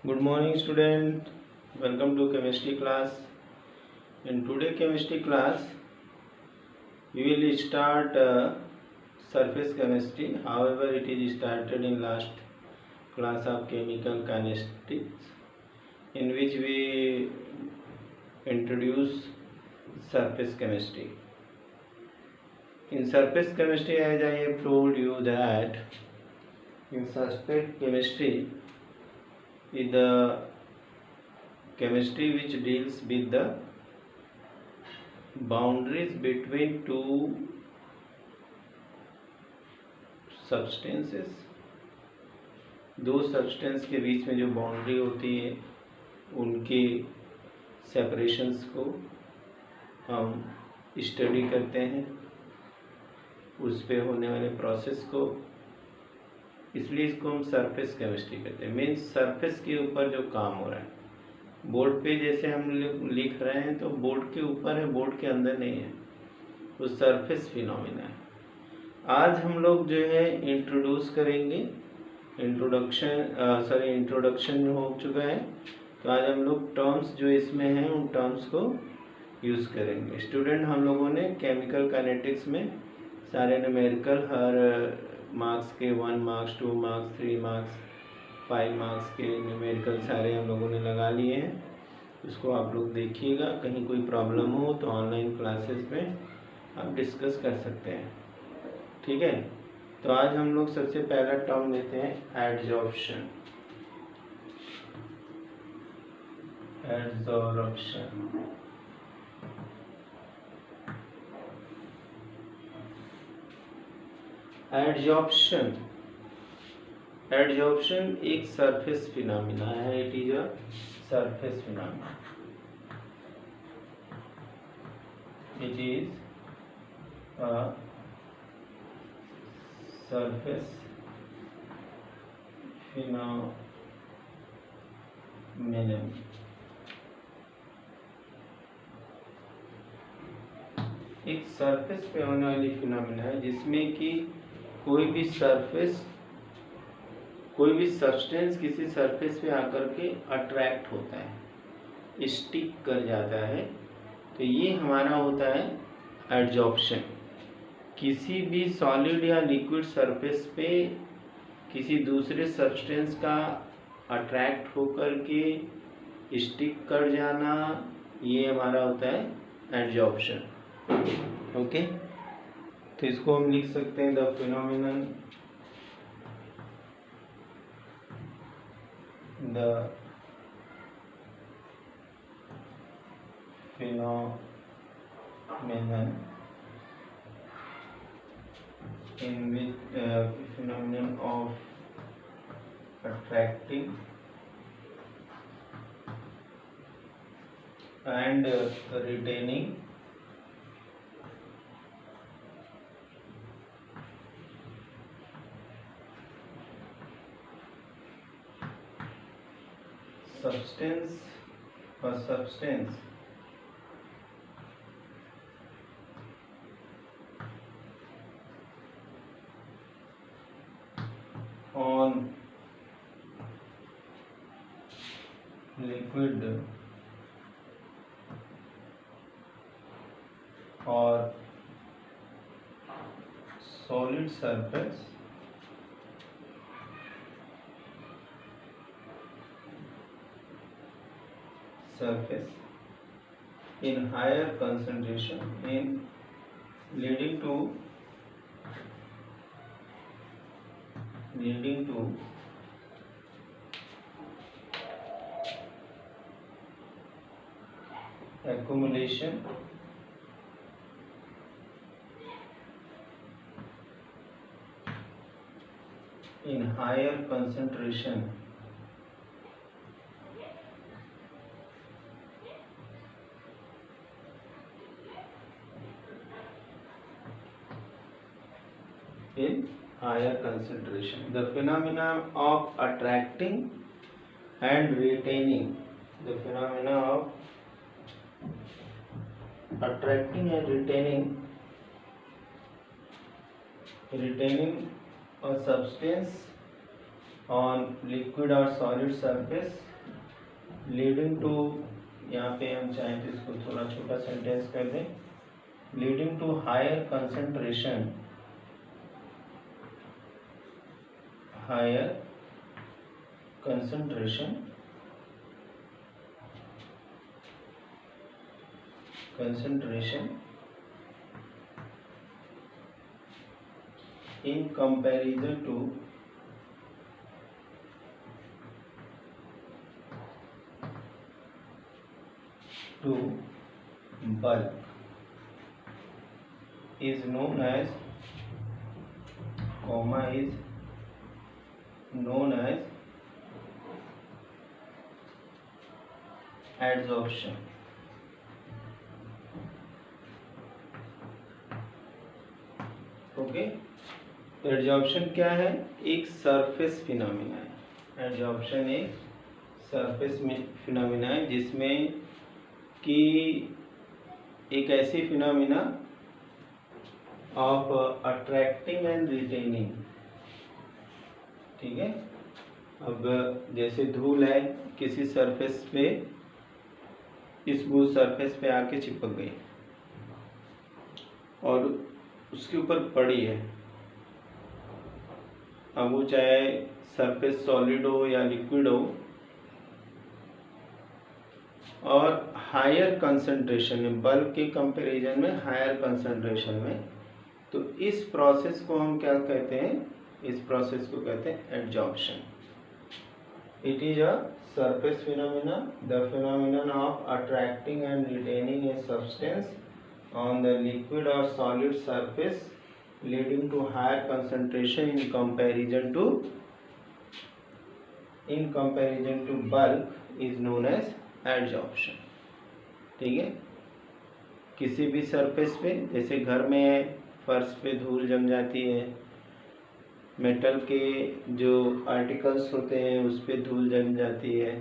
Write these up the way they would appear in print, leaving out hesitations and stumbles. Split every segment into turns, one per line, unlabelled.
Good morning student, welcome to chemistry class. In today chemistry class we will start surface chemistry. However, it is started in last class of chemical kinetics, in which we introduce surface chemistry. In surface chemistry, as I have told you that in surface chemistry is the chemistry which deals with the boundaries between two substances. दो substance के बीच में जो boundary होती है उनके separations को हम study करते हैं, उस पे होने वाले प्रोसेस को, इसलिए इसको हम सरफेस केमिस्ट्री कहते हैं। मीन्स सरफेस के ऊपर जो काम हो रहा है, बोर्ड पे जैसे हम लिख रहे हैं तो बोर्ड के ऊपर है, बोर्ड के अंदर नहीं है, वो सरफेस फिनोमिना है। आज हम लोग जो है इंट्रोड्यूस करेंगे, इंट्रोडक्शन हो चुका है, तो आज हम लोग टर्म्स जो इसमें हैं उन टर्म्स को यूज़ करेंगे। स्टूडेंट, हम लोगों ने केमिकल काइनेटिक्स में सारे न्यूमेरिकल हर मार्क्स के 1 मार्क्स 2 मार्क्स 3 मार्क्स 5 मार्क्स के न्यूमेरिकल सारे हम लोगों ने लगा लिए हैं। उसको आप लोग देखिएगा, कहीं कोई प्रॉब्लम हो तो ऑनलाइन क्लासेस में आप डिस्कस कर सकते हैं, ठीक है। तो आज हम लोग सबसे पहला टर्म लेते हैं एडजॉर्प्शन। एडजॉर्प्शन एक सरफेस फिनोमिना है। It is a surface phenomena. It is a surface phenomenon. एक सरफेस पे होने वाली फिनोमिना है जिसमें कि कोई भी सब्सटेंस किसी सरफेस पे आकर के अट्रैक्ट होता है, स्टिक कर जाता है, तो ये हमारा होता है एडजॉर्प्शन। किसी भी सॉलिड या लिक्विड सरफेस पे किसी दूसरे सब्सटेंस का अट्रैक्ट होकर के स्टिक कर जाना, ये हमारा होता है एडजॉर्प्शन। ओके, तो इसको हम लिख सकते हैं the phenomenon in which phenomenon of attracting and retaining substance on liquid or solid surface in higher concentration leading to accumulation in higher concentration the phenomena of attracting and retaining a substance on liquid or solid surface leading to, यहाँ पे हम चाहें तो इसको थोड़ा छोटा sentence कर दें, leading to higher concentration, higher concentration in comparison to bulk is known as adsorption. Okay, adsorption क्या है? एक सरफेस फिनोमिना है। एडजॉर्प्शन एक सरफेस फिनोमिना है जिसमें कि एक ऐसी phenomena of attracting and retaining, ठीक है। अब जैसे धूल है किसी सरफेस पे, स्मूथ सरफेस पे आके चिपक गई और उसके ऊपर पड़ी है, अब वो चाहे सरफेस सॉलिड हो या लिक्विड हो, और हायर कंसंट्रेशन में, बल्क के कंपैरिजन में हायर कंसंट्रेशन में, तो इस प्रोसेस को हम क्या कहते हैं? इस प्रोसेस को कहते हैं adsorption. It is a surface phenomena, the phenomenon of attracting and retaining a substance on the liquid or solid surface leading to higher concentration in comparison to bulk is known as adsorption। ठीक है, किसी भी surface पे, जैसे घर में फर्श पे धूल जम जाती है, मेटल के जो आर्टिकल्स होते हैं उस पे धूल जम जाती है,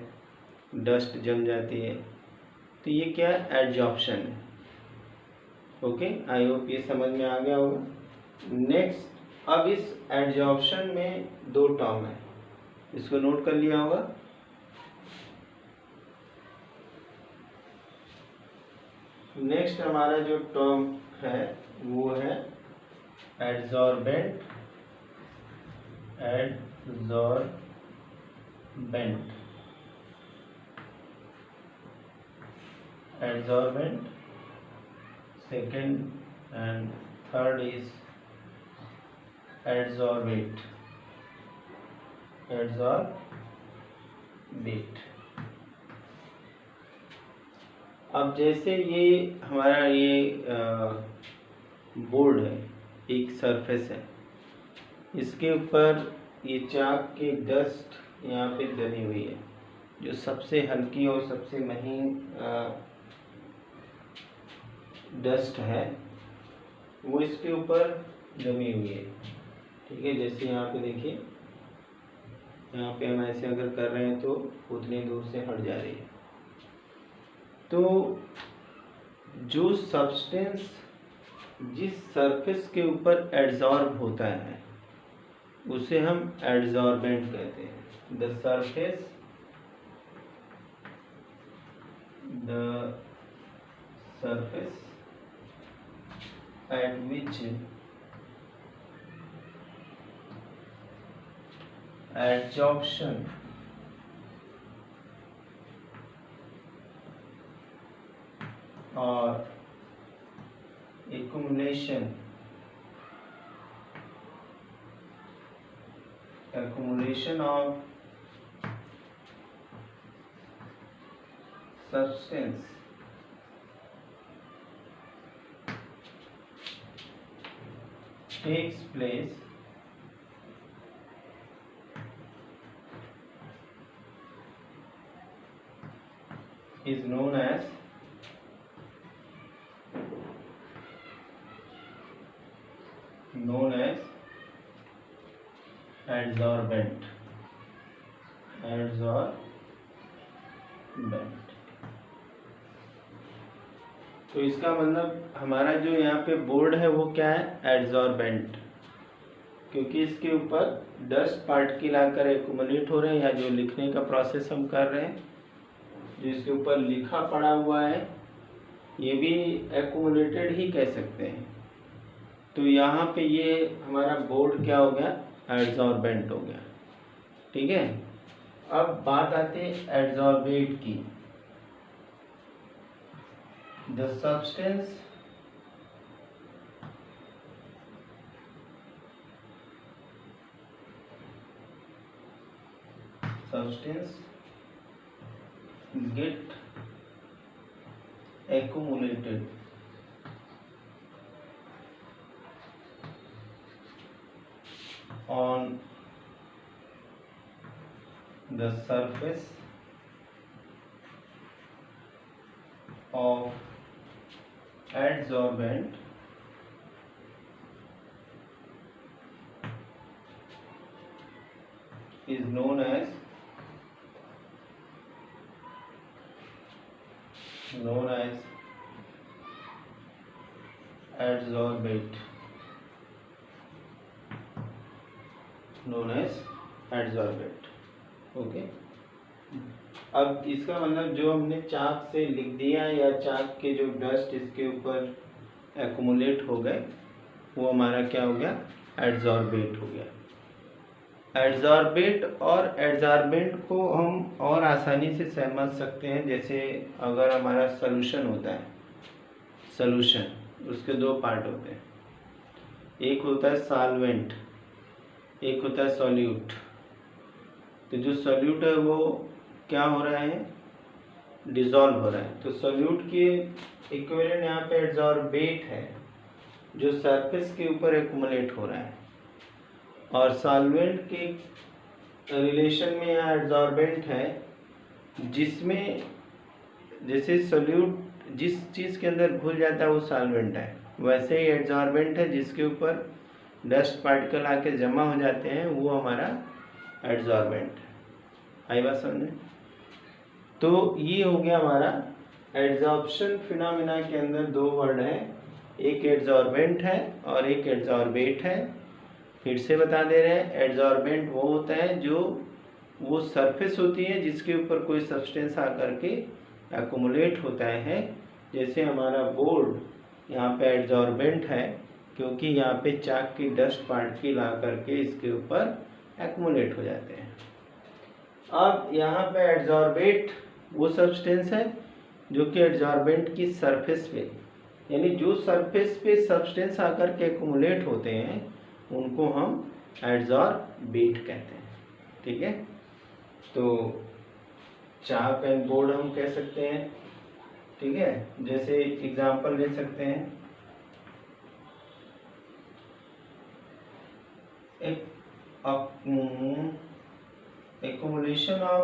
डस्ट जम जाती है, तो ये क्या है? एडजॉर्प्शन है। ओके, आई होप ये समझ में आ गया होगा। नेक्स्ट, अब इस एडजॉर्प्शन में दो टर्म है, इसको नोट कर लिया होगा। नेक्स्ट हमारा जो टर्म है वो है adsorbent. Adsorbent, second and third is adsorbate। अब जैसे ये हमारा ये बोर्ड है, एक सरफेस है, इसके ऊपर ये चाक की डस्ट यहाँ पे जमी हुई है, जो सबसे हल्की और सबसे महीन डस्ट है वो इसके ऊपर जमी हुई है। ठीक है, जैसे यहाँ पे देखिए, यहाँ पे हम ऐसे अगर कर रहे हैं तो उतनी दूर से हट जा रही है। तो जो सब्सटेंस जिस सरफेस के ऊपर एड्सॉर्ब होता है उसे हम एड्सॉर्बेंट कहते हैं। The surface at which adsorption or accumulation of substance takes place is known as adsorbent। तो इसका मतलब हमारा जो यहाँ पे बोर्ड है वो क्या है? एड्सॉर्बेंट, क्योंकि इसके ऊपर डस्ट पार्टिकल आकर एक्युमुलेट हो रहे हैं, या जो लिखने का प्रोसेस हम कर रहे हैं जो इसके ऊपर लिखा पड़ा हुआ है ये भी एक्यूमुलेटेड ही कह सकते हैं। तो यहाँ पे ये हमारा बोर्ड क्या हो गया, एडजॉर्बेंट हो गया। ठीक है, अब बात आती है एडजॉर्बेट की। The substance get accumulated on the surface of adsorbent is known as adsorbate, okay. अब इसका मतलब जो हमने चाक से लिख दिया या चाक के जो डस्ट इसके ऊपर एक्युमुलेट हो गए वो हमारा क्या हो गया, एडजॉर्बेट हो गया। एडजॉर्बेट और एडजॉर्बेंट को हम और आसानी से समझ सकते हैं। जैसे अगर हमारा सॉल्यूशन होता है, सॉल्यूशन उसके दो पार्ट होते हैं, एक होता है सॉल्वेंट, एक होता है सॉल्यूट। तो जो सॉल्यूट है वो क्या हो रहा है, डिसॉल्व हो रहा है। तो सॉल्यूट के इक्विवेलेंट यहाँ पे एडजॉर्बेट है जो सरफेस के ऊपर एक्युमुलेट हो रहा है, और सॉल्वेंट के रिलेशन में यहाँ एडजॉर्बेंट है जिसमें जैसे सॉल्यूट जिस चीज़ के अंदर घुल जाता है वो सॉल्वेंट है, वैसे ही एडजॉर्बेंट है जिसके ऊपर डस्ट पार्टिकल आके जमा हो जाते हैं वो हमारा एडजॉर्बेंट है। आई बात समझे। तो ये हो गया हमारा एडजॉर्प्शन फिनोमेना के अंदर दो वर्ड हैं, एक एडजॉर्बेंट है और एक एडजॉर्बेट है। फिर से बता दे रहे हैं, एडजॉर्बेंट वो होता है जो वो सरफेस होती है जिसके ऊपर कोई सब्सटेंस आकर के एक्युमुलेट होता है। जैसे हमारा बोर्ड यहाँ पे एडजॉर्बेंट है क्योंकि यहाँ पे चाक की डस्ट पार्टिकल आकर के इसके ऊपर एक्युमुलेट हो जाते हैं। अब यहाँ पे एडजॉर्बेट वो सब्सटेंस है जो कि एडजॉर्बेंट की सरफेस पे, यानी जो सरफेस पे सब्सटेंस आकर के एक्युमुलेट होते हैं उनको हम एडजॉर्बेट कहते हैं। ठीक है, तो चाक एंड बोर्ड हम कह सकते हैं। ठीक है, जैसे एग्जांपल ले सकते हैं, accumulation of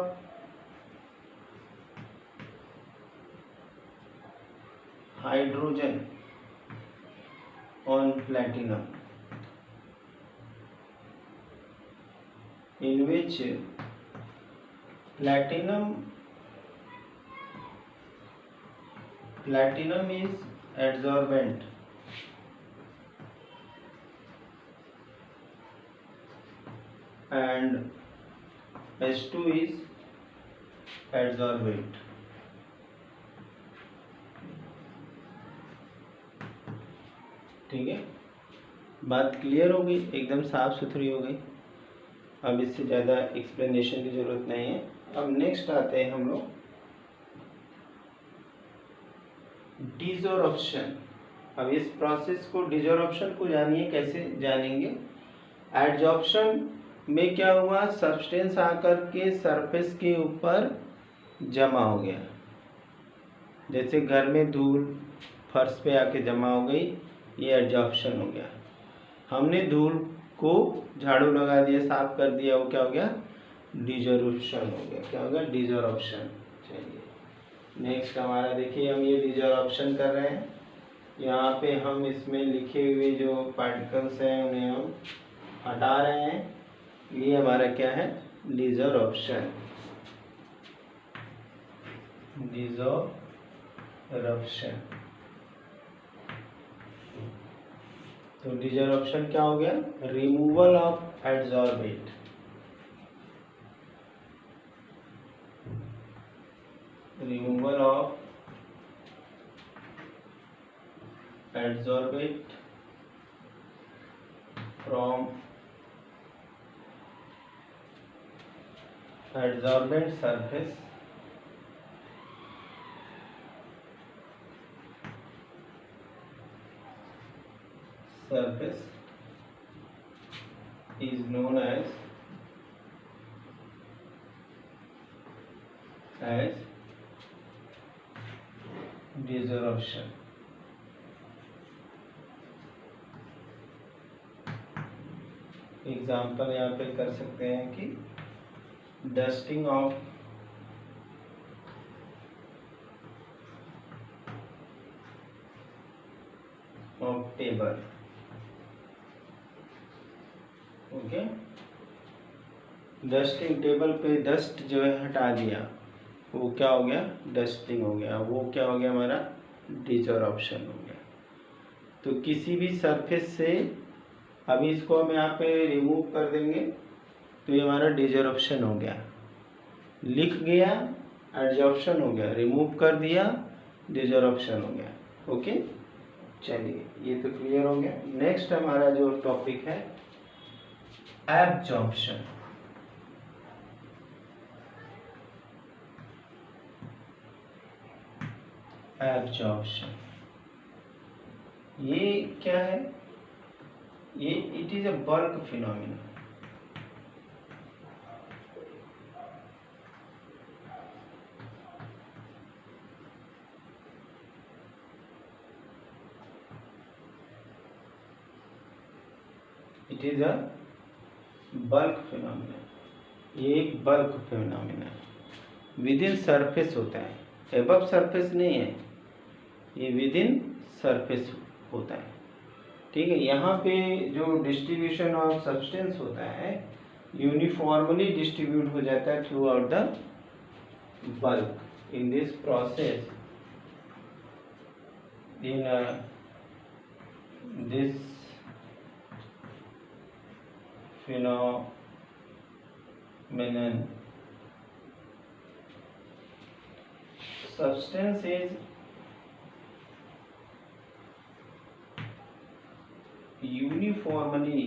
hydrogen on platinum, in which platinum is adsorbent and H2 is adsorbate। ठीक है, बात क्लियर हो गई, एकदम साफ सुथरी हो गई। अब इससे ज़्यादा एक्सप्लेनेशन की ज़रूरत नहीं है। अब नेक्स्ट आते हैं हम लोग डिसॉर्प्शन। अब इस प्रोसेस को, डिसॉर्प्शन को जानिए, कैसे जानेंगे। एडजॉर्प्शन में क्या हुआ, सब्सटेंस आकर के सरफेस के ऊपर जमा हो गया। जैसे घर में धूल फर्श पे आके जमा हो गई, ये एडजॉर्प्शन हो गया। हमने धूल को झाड़ू लगा दिया, साफ कर दिया, वो क्या हो गया, डिसॉर्प्शन हो गया। क्या हो गया, डिसॉर्प्शन। चलिए नेक्स्ट हमारा देखिए, हम ये डिसॉर्प्शन कर रहे हैं। यहाँ पे हम इसमें लिखे हुए जो पार्टिकल्स हैं उन्हें हम हटा रहे हैं। ये हमारा क्या है, डिसॉर्प्शन। तो डिसॉर्प्शन क्या हो गया, removal of adsorbate. removal of adsorbate from adsorbent surface is known as desorption. Example यहाँ पे कर सकते हैं कि dusting of table. Okay, dusting, table पे डस्ट जो है हटा दिया, वो क्या हो गया, डस्टिंग हो गया. वो क्या हो गया, हमारा डिसॉर्प्शन हो गया. तो किसी भी सरफेस से अभी इसको हम यहाँ पे रिमूव कर देंगे तो ये हमारा डिसॉर्प्शन हो गया. लिख गया, एडजॉर्प्शन हो गया. रिमूव कर दिया, डिसॉर्प्शन हो गया. ओके, चलिए ये तो क्लियर हो गया. नेक्स्ट हमारा जो टॉपिक है एब्जॉर्प्शन. एब्जॉर्प्शन ये क्या है, ये it is a bulk phenomena. It is a bulk phenomena. ये एक बल्क फिनोमिना है. विद इन सरफेस होता है, एबव सरफेस नहीं है, ये विद इन सरफेस होता है. ठीक है, यहाँ पे जो डिस्ट्रीब्यूशन ऑफ सब्सटेंस होता है यूनिफॉर्मली डिस्ट्रीब्यूट हो जाता है through out the bulk. In this process, in this phenomenon, substance is uniformly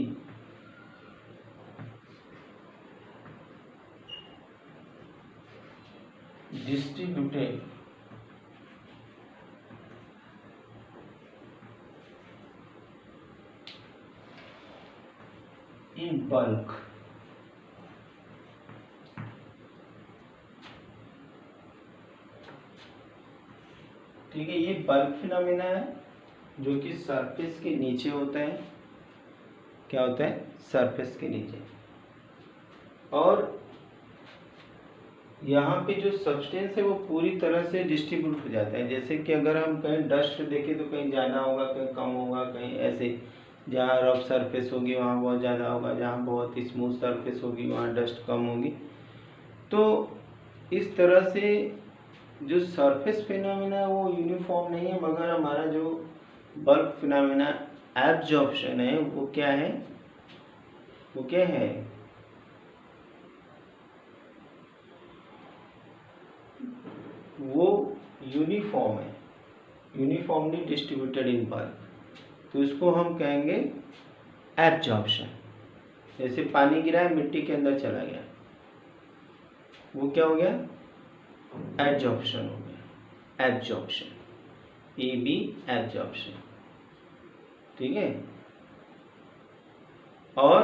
distributed in bulk. ठीक है, ये बल्क फिनोमिना है जो कि सरफेस के नीचे होता है. क्या होता है, सरफेस के नीचे. और यहाँ पे जो सब्सटेंस है वो पूरी तरह से डिस्ट्रीब्यूट हो जाता है. जैसे कि अगर हम कहीं डस्ट देखें तो कहीं ज़्यादा होगा, कहीं कम होगा, कहीं ऐसे. जहाँ रफ सरफेस होगी वहाँ बहुत ज़्यादा होगा, जहाँ बहुत स्मूथ सरफेस होगी वहाँ डस्ट कम होगी. तो इस तरह से जो सरफेस फिनोमिना है वो यूनिफॉर्म नहीं है, मगर हमारा जो बल्क फिनोमिना एब्जॉर्प्शन है वो क्या है, वो क्या है, वो यूनिफॉर्म है, यूनिफॉर्मली डिस्ट्रीब्यूटेड इन बल्क. तो इसको हम कहेंगे एब्जॉर्प्शन. जैसे पानी गिरा है, मिट्टी के अंदर चला गया, वो क्या हो गया, एब्जॉर्प्शन हो गया. Absorption, AB absorption. ठीक है. और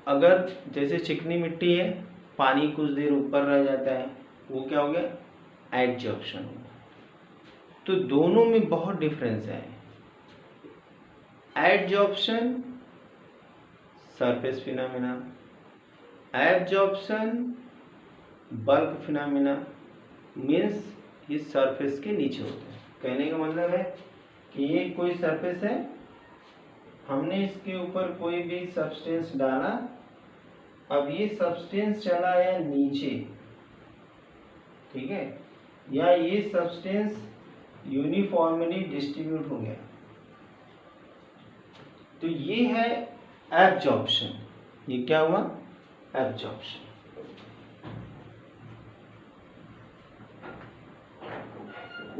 अगर जैसे चिकनी मिट्टी है, पानी कुछ देर ऊपर रह जाता है, वो क्या हो गया, एडजॉर्प्शन हो गया. तो दोनों में बहुत डिफरेंस है. Adsorption surface phenomena, absorption bulk phenomena. Means ये सरफेस के नीचे होते हैं. कहने का मतलब है कि ये कोई सरफेस है, हमने इसके ऊपर कोई भी सब्सटेंस डाला, अब ये सब्सटेंस चला है नीचे. ठीक है, या ये सब्सटेंस यूनिफॉर्मली डिस्ट्रीब्यूट हो गया. तो ये है एब्जॉर्प्शन. ये क्या हुआ, एब्जॉर्प्शन.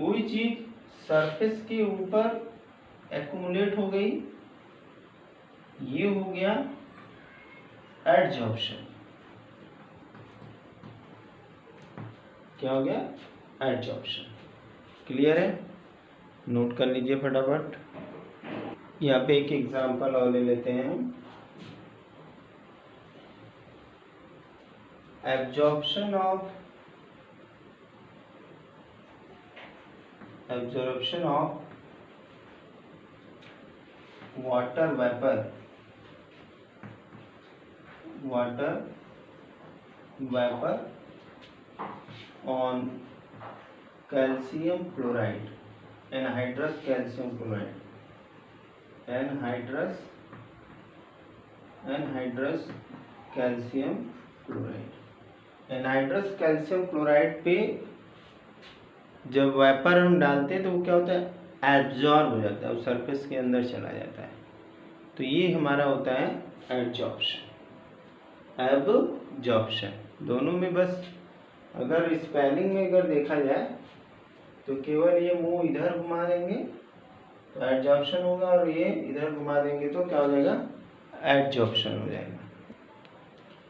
कोई चीज सरफेस के ऊपर एक्यूमुलेट हो गई, ये हो गया एडजॉर्प्शन। क्या हो गया? एडजॉर्प्शन। क्लियर है? नोट कर लीजिए फटाफट। यहाँ पे एक एग्जांपल और ले लेते हैं हम। Absorption of water vapour on calcium chloride, anhydrous calcium chloride, anhydrous calcium chloride। Anhydrous calcium chloride पे जब वेपर हम डालते हैं तो वो क्या होता है? एब्जॉर्ब हो जाता है, वो सरफेस के अंदर चला जाता है। तो ये हमारा होता है एब्जॉर्प्शन। दोनों में बस अगर स्पेलिंग में अगर देखा जाए तो केवल ये मुंह इधर घुमा देंगे तो एडजॉर्प्शन होगा, और ये इधर घुमा देंगे तो क्या हो जाएगा? एडजॉर्प्शन हो जाएगा।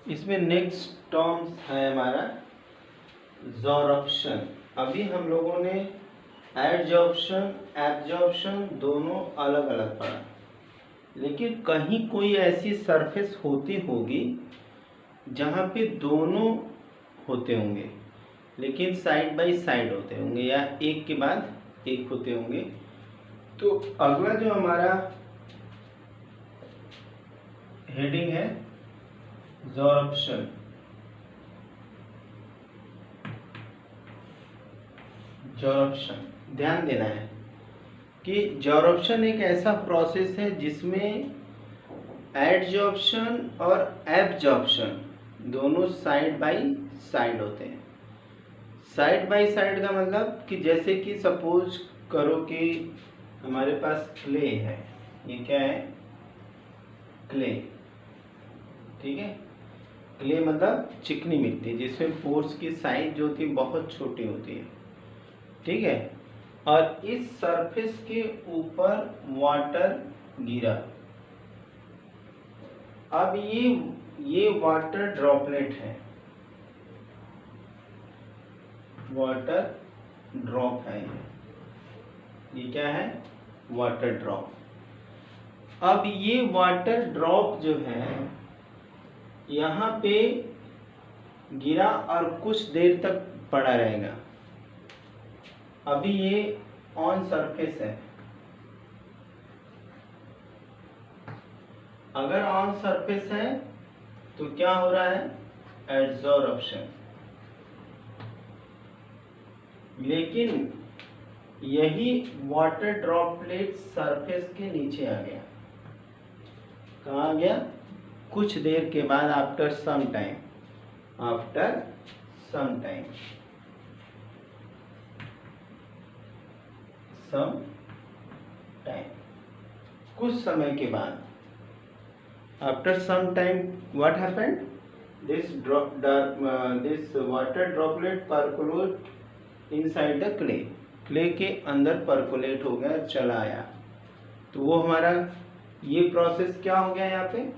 इसमें नेक्स्ट टर्म्स है हमारा ज़ोरप्शन। अभी हम लोगों ने एडजॉर्प्शन एब्जॉर्प्शन दोनों अलग अलग पढ़ा, लेकिन कहीं कोई ऐसी सरफेस होती होगी जहाँ पे दोनों होते होंगे, लेकिन साइड बाय साइड होते होंगे या एक के बाद एक होते होंगे। तो अगला जो हमारा हेडिंग है ज़ोरप्शन। ध्यान देना है कि ज़ोरप्शन एक ऐसा प्रोसेस है जिसमें एडजॉर्प्शन और एब्जॉर्प्शन दोनों साइड बाय साइड होते हैं। साइड बाय साइड का मतलब कि जैसे कि सपोज करो कि हमारे पास क्ले है, ये क्या है? क्ले। ठीक है, क्ले मतलब चिकनी मिट्टी जिसमें पोर्स की साइज जो होती है बहुत छोटी होती है। ठीक है, और इस सरफेस के ऊपर वाटर गिरा। अब ये वाटर ड्रॉपलेट है, वाटर ड्रॉप है। ये क्या है? Water drop. अब ये वाटर ड्रॉप जो है यहाँ पे गिरा और कुछ देर तक पड़ा रहेगा। अभी ये ऑन सरफेस है। अगर ऑन सरफेस है तो क्या हो रहा है? एडजॉर्प्शन। लेकिन यही वाटर ड्रॉपलेट सरफेस के नीचे आ गया। कहाँ आ गया? कुछ देर के बाद, आफ्टर सम टाइम, कुछ समय के बाद, after some time what happened? This water droplet percolate inside the clay. Clay के अंदर परकोलेट हो गया, चला आया। तो वो हमारा ये प्रोसेस क्या हो गया? यहाँ पे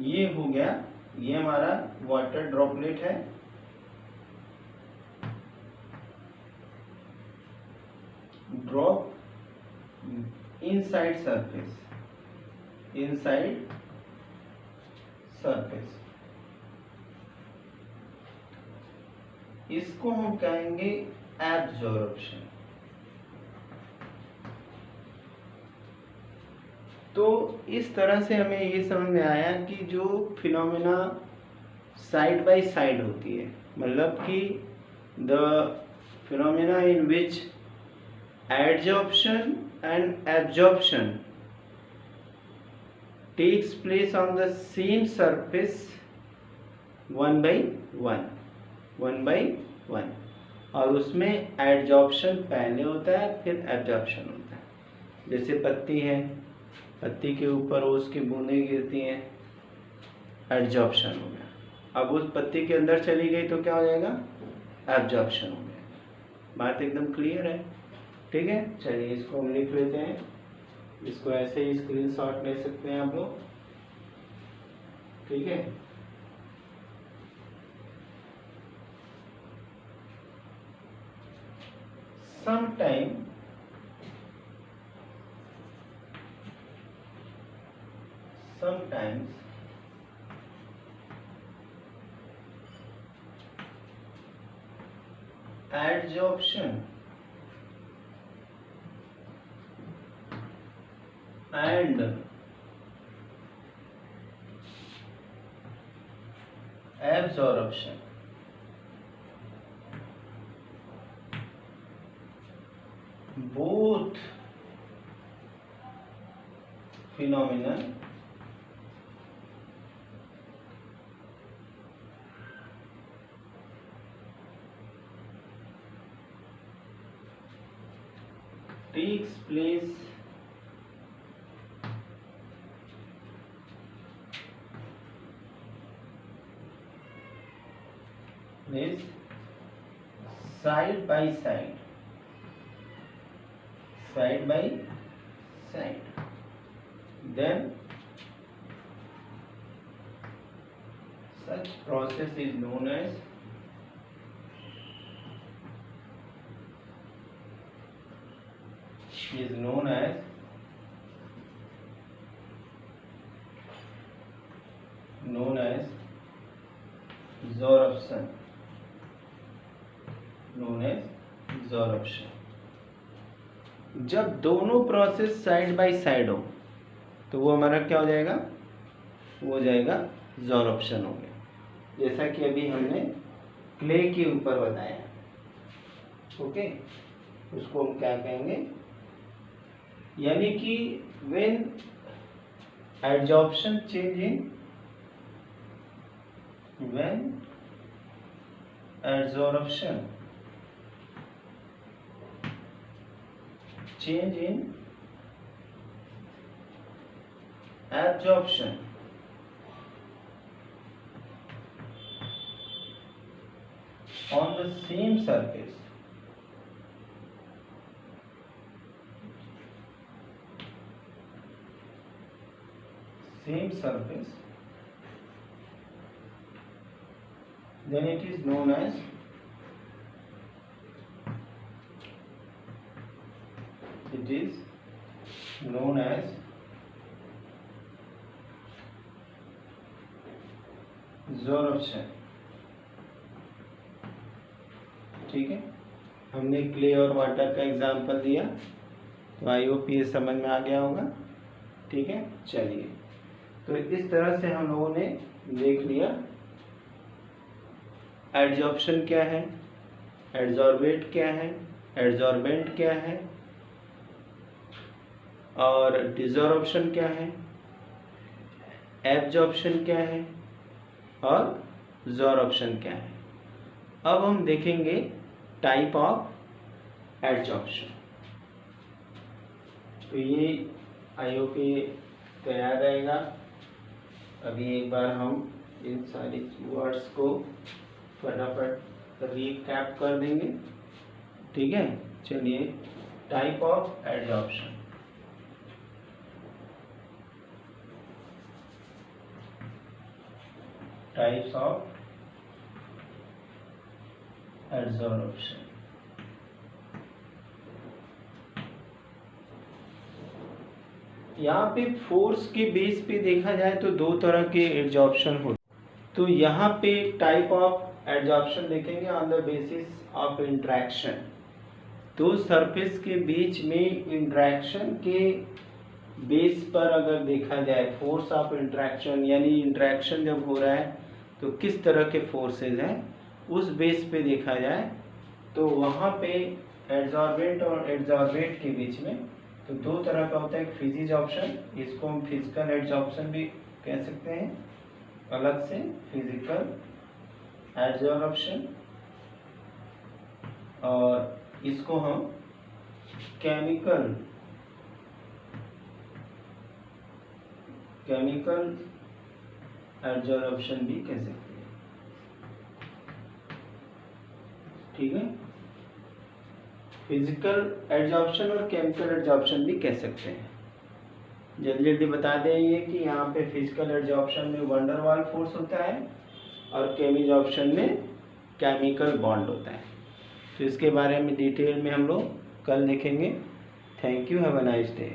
ये हो गया, ये हमारा वाटर ड्रॉपलेट है। ड्रॉप इनसाइड सरफेस, इसको हम कहेंगे एब्जॉर्प्शन। तो इस तरह से हमें ये समझ में आया कि जो फिनोमेना साइड बाय साइड होती है, मतलब कि the phenomena in which adsorption and absorption takes place on the same surface one by one, और उसमें एडजॉर्प्शन पहले होता है फिर एब्जॉर्प्शन होता है। जैसे पत्ती है, पत्ती के ऊपर ओस की बूंदें गिरती हैं, एडजॉर्प्शन हो गया। अब उस पत्ती के अंदर चली गई तो क्या हो जाएगा? एब्जॉर्प्शन हो गया। बात एकदम क्लियर है। ठीक है, चलिए इसको हम लिख लेते हैं। इसको ऐसे ही स्क्रीनशॉट ले सकते हैं आप लोग। ठीक है, sometime sometimes adsorption and absorption both phenomena takes place is side by side then such process is known as absorption। जब दोनों प्रोसेस साइड बाय साइड हो तो वो हमारा क्या हो जाएगा, वो हो जाएगा absorption हो गया, जैसा कि अभी हमने क्ले के ऊपर बताया। ओके, उसको हम क्या कहेंगे, यानी कि when adsorption change in absorption on the same surface then it is known as absorption। ठीक है, हमने क्ले और वाटर का एग्जाम्पल दिया, तो आई होप ये समझ में आ गया होगा। ठीक है, चलिए, तो इस तरह से हम लोगों ने देख लिया एडजॉर्प्शन क्या है, एडजॉर्बेट क्या है, एडजॉर्बेंट क्या है, और डिसॉर्प्शन क्या है, एब्जॉर्प्शन क्या है और ज़ॉर्प्शन क्या है। अब हम देखेंगे टाइप ऑफ एडजॉर्प्शन। तो ये आई होप ये तैयार रहेगा। अभी एक बार हम इन सारी वर्ड्स को फटाफट रिकैप कर देंगे। ठीक है, चलिए, type of adsorption. Types of adsorption. यहाँ पे फोर्स के बेस पे देखा जाए तो दो तरह के एडजॉर्प्शन होते। तो यहाँ पे टाइप ऑफ एडजॉर्प्शन देखेंगे on the basis of interaction. दो सरफेस के बीच में इंटरेक्शन के बेस पर अगर देखा जाए, फोर्स ऑफ इंटरेक्शन यानी इंटरेक्शन जब हो रहा है तो किस तरह के फोर्सेज हैं, उस बेस पे देखा जाए तो वहाँ पे एडजॉर्बेंट और एडजॉर्बेट के बीच में तो दो तरह का होता है। एक फिजिज ऑप्शन, इसको हम फिजिकल एडजॉर्प्शन भी कह सकते हैं, अलग से फिजिकल एडजॉर्प्शन, और इसको हम केमिकल एडजॉर्प्शन भी कह सकते हैं। ठीक है, फिजिकल एड्जॉर्प्शन और केमिकल एड्जॉर्प्शन भी कह सकते हैं। जल्दी जल्दी बता दें ये कि यहाँ पे फिजिकल एड्जॉर्प्शन में वंडर वाल फोर्स होता है और केमिजॉर्प्शन में केमिकल बॉन्ड होता है। तो इसके बारे में डिटेल में हम लोग कल देखेंगे। Thank you, have a nice day.